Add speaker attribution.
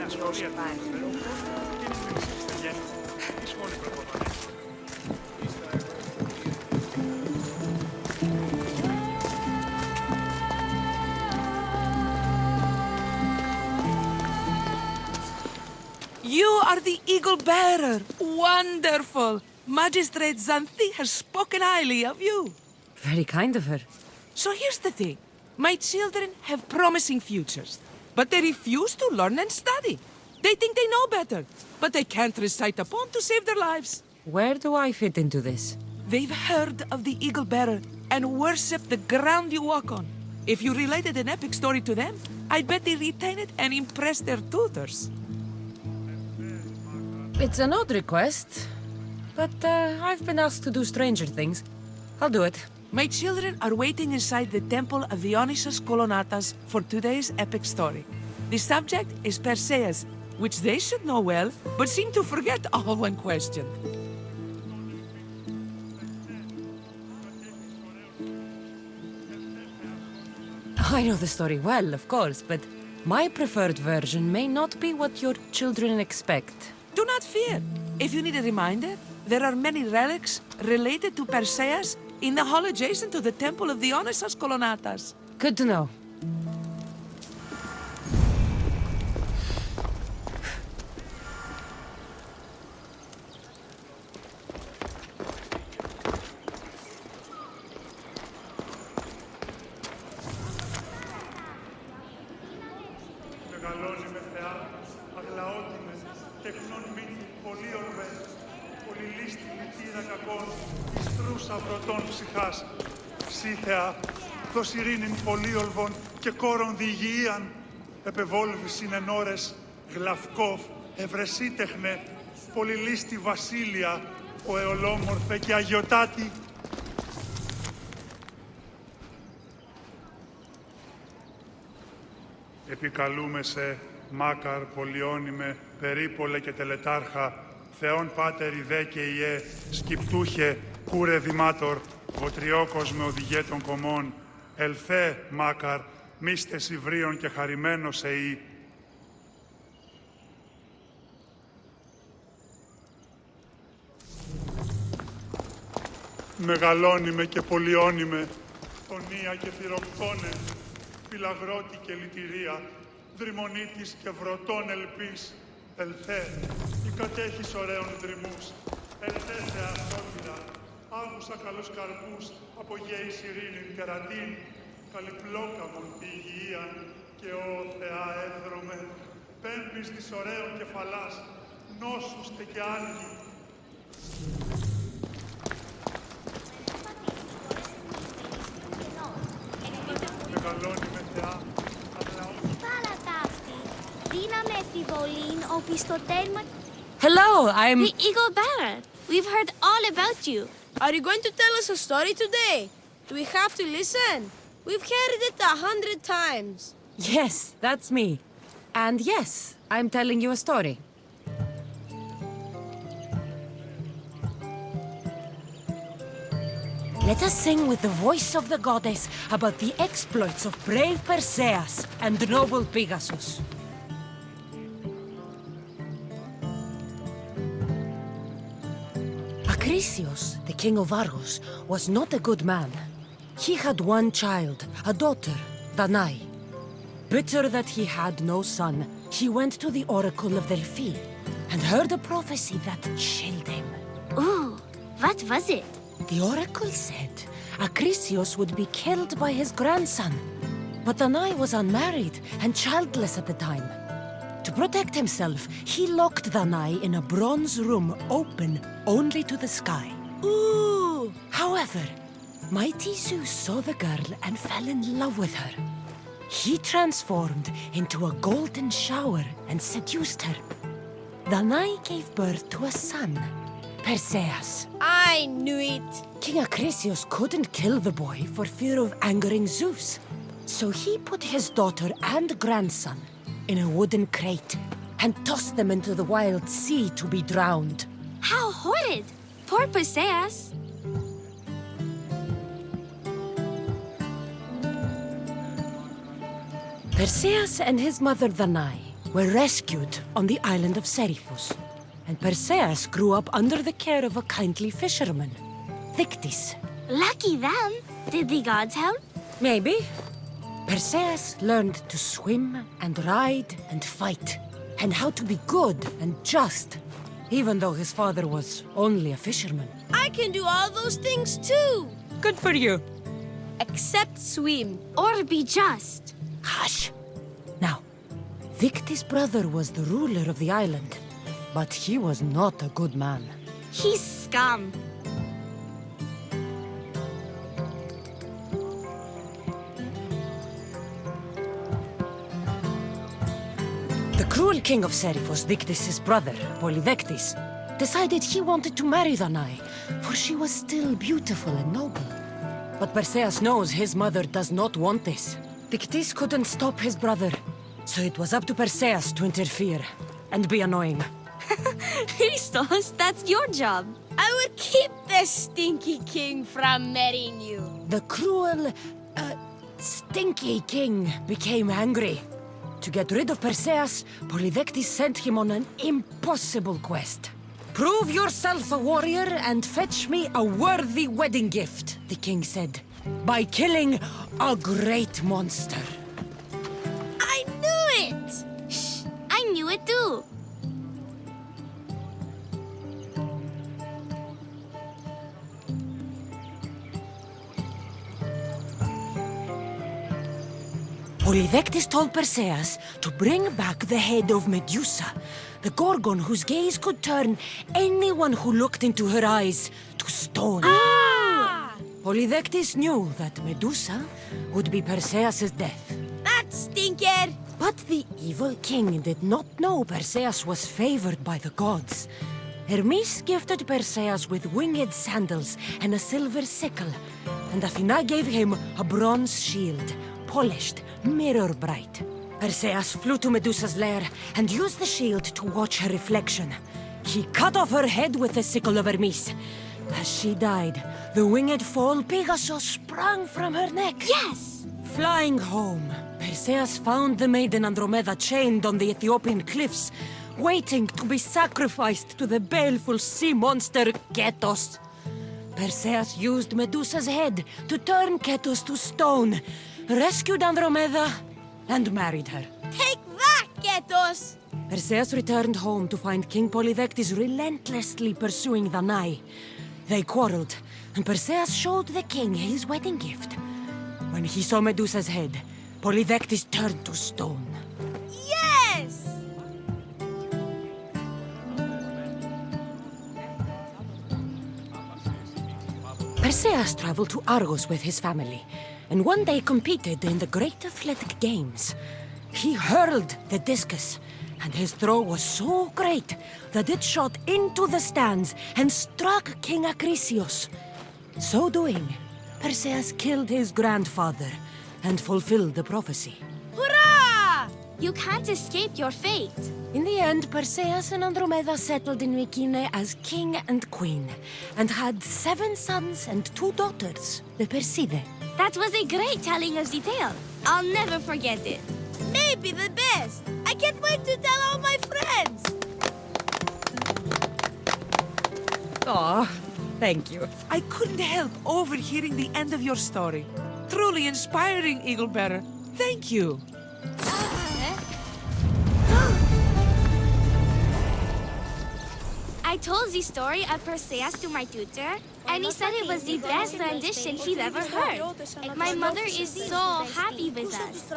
Speaker 1: το σπάρ.
Speaker 2: You are the eagle bearer. Wonderful. Magistrate Xanthi has spoken highly of you.
Speaker 3: Very kind of her.
Speaker 2: So here's the thing. My children have promising futures, but they refuse to learn and study. They think they know better, but they can't recite a poem to save their lives.
Speaker 3: Where do I fit into this?
Speaker 2: They've heard of the eagle bearer and worship the ground you walk on. If you related an epic story to them, I bet they retain it and impress their tutors.
Speaker 3: It's an odd request, but I've been asked to do stranger things. I'll do it.
Speaker 2: My children are waiting inside the temple of Dionysus Kolonatas for today's epic story. The subject is Perseus, which they should know well, but seem to forget all when questioned.
Speaker 3: I know the story well, of course, but my preferred version may not be what your children expect.
Speaker 2: Do not fear. If you need a reminder, there are many relics related to Perseus in the hall adjacent to the temple of Dionysus Kolonatas.
Speaker 3: Good to know.
Speaker 4: Μεγαλώνει με θεάτρους, αγλαότιμες, τεχνών μύθι, πολύορβες, πολυλίστη μητήρα κακών, ιστρούς αυρωτών ψυχάς. Ψήθεα, δος ειρήνην πολύορβων και κόρων διηγίαν, επεβόλβησιν εν ώρες, γλαυκόφ, ευρεσίτεχνε, πολυλίστη βασίλεια, ο εολόμορφε και αγιοτάτη. Επικαλούμεσαι, Μάκαρ, πολιώνυμε, περίπολε και τελετάρχα, Θεόν Πάτερ Ιδέ και Ιέ, σκυπτούχε, κούρε δημάτορ, βοτριόκος με οδηγέ των κομμών, ελθέ, Μάκαρ, μίστες υβρίων και χαρημένος εή. Μεγαλώνυμε και πολιώνυμε, φωνία και θηροκτώνε, φυλαγρώτη και λυτηρία, δρυμονίτης και βρωτών ελπίς, ελθέ, η κατέχεις ωραίων δρυμούς, ελθέ θεαστότηρα, άγουσα καλούς καρπούς, από γέης ειρήνην κερατήν, καλυπλόκαμον τη υγεία, και ο Θεά εύδρομε, πέμπεις της ωραίων κεφαλάς, νόσουστε και άργοι. Μεγαλώνει με θεά,
Speaker 5: Δίναμε επιβολήν οπισθοτέρμα.
Speaker 3: Hello, I'm...
Speaker 5: The Eagle Bearer. We've heard all about you.
Speaker 6: Are you going to tell us a story today? Do we have to listen? We've heard it 100 times.
Speaker 3: Yes, that's me. And yes, I'm telling you a story. Let us sing with the voice of the goddess about the exploits of brave Perseus and noble Pegasus. Acrisius, the king of Argos, was not a good man. He had one child, a daughter, Danae. Bitter that he had no son, he went to the oracle of Delphi and heard a prophecy that chilled him.
Speaker 5: Ooh, what was it?
Speaker 3: The oracle said Acrisius would be killed by his grandson. But Danae was unmarried and childless at the time. To protect himself, he locked Danae in a bronze room open only to the sky.
Speaker 6: Ooh!
Speaker 3: However, mighty Zeus saw the girl and fell in love with her. He transformed into a golden shower and seduced her. Danae gave birth to a son, Perseus.
Speaker 6: I knew it.
Speaker 3: King Acrisius couldn't kill the boy for fear of angering Zeus. So he put his daughter and grandson in a wooden crate and tossed them into the wild sea to be drowned.
Speaker 5: How horrid! Poor Perseus.
Speaker 3: Perseus and his mother Danae were rescued on the island of Seriphos, and Perseus grew up under the care of a kindly fisherman, Victis.
Speaker 5: Lucky them. Did the gods help?
Speaker 3: Maybe. Perseus learned to swim and ride and fight, and how to be good and just, even though his father was only a fisherman.
Speaker 6: I can do all those things too.
Speaker 3: Good for you.
Speaker 6: Except swim.
Speaker 5: Or be just.
Speaker 3: Hush. Now, Victis' brother was the ruler of the island, but he was not a good man.
Speaker 5: He's scum.
Speaker 3: The cruel king of Seriphos, Victis' brother, Polydectes, decided he wanted to marry Danae, for she was still beautiful and noble. But Perseus knows his mother does not want this. Victis couldn't stop his brother, so it was up to Perseus to interfere and be annoying.
Speaker 5: Christos, that's your job.
Speaker 6: I would keep the stinky king from marrying you.
Speaker 3: The cruel, stinky king became angry. To get rid of Perseus, Polydectes sent him on an impossible quest. Prove yourself a warrior and fetch me a worthy wedding gift, the king said, by killing a great monster.
Speaker 6: I knew it!
Speaker 5: Shh, I knew it too.
Speaker 3: Polydectes told Perseus to bring back the head of Medusa, the Gorgon whose gaze could turn anyone who looked into her eyes to stone. Polydectes knew that Medusa would be Perseus' death.
Speaker 6: That stinker!
Speaker 3: But the evil king did not know Perseus was favored by the gods. Hermes gifted Perseus with winged sandals and a silver sickle, and Athena gave him a bronze shield, polished, mirror bright. Perseus flew to Medusa's lair and used the shield to watch her reflection. He cut off her head with the sickle of Hermes. As she died, the winged foal Pegasus sprang from her neck.
Speaker 5: Yes!
Speaker 3: Flying home, Perseus found the maiden Andromeda chained on the Ethiopian cliffs, waiting to be sacrificed to the baleful sea monster Ketos. Perseus used Medusa's head to turn Ketos to stone, rescued Andromeda, and married her.
Speaker 6: Take that, Ketos!
Speaker 3: Perseus returned home to find King Polydectes relentlessly pursuing Danae. They quarreled, and Perseus showed the king his wedding gift. When he saw Medusa's head, Polydectes turned to stone.
Speaker 6: Yes!
Speaker 3: Perseus traveled to Argos with his family, and one day competed in the Great Athletic Games. He hurled the discus, and his throw was so great that it shot into the stands and struck King Acrisius. So doing, Perseus killed his grandfather and fulfilled the prophecy.
Speaker 6: Hurrah!
Speaker 5: You can't escape your fate.
Speaker 3: In the end, Perseus and Andromeda settled in Mycenae as king and queen, and had 7 sons and 2 daughters, the Perseidae.
Speaker 5: That was a great telling of the tale. I'll never forget it.
Speaker 6: Maybe the best. I can't wait to tell all my friends.
Speaker 3: Aw, thank you.
Speaker 2: I couldn't help overhearing the end of your story. Truly inspiring, Eagle Bearer. Thank you.
Speaker 5: I told the story of Perseus to my tutor, and he said it was the best rendition he'd ever heard. My mother is so happy with us.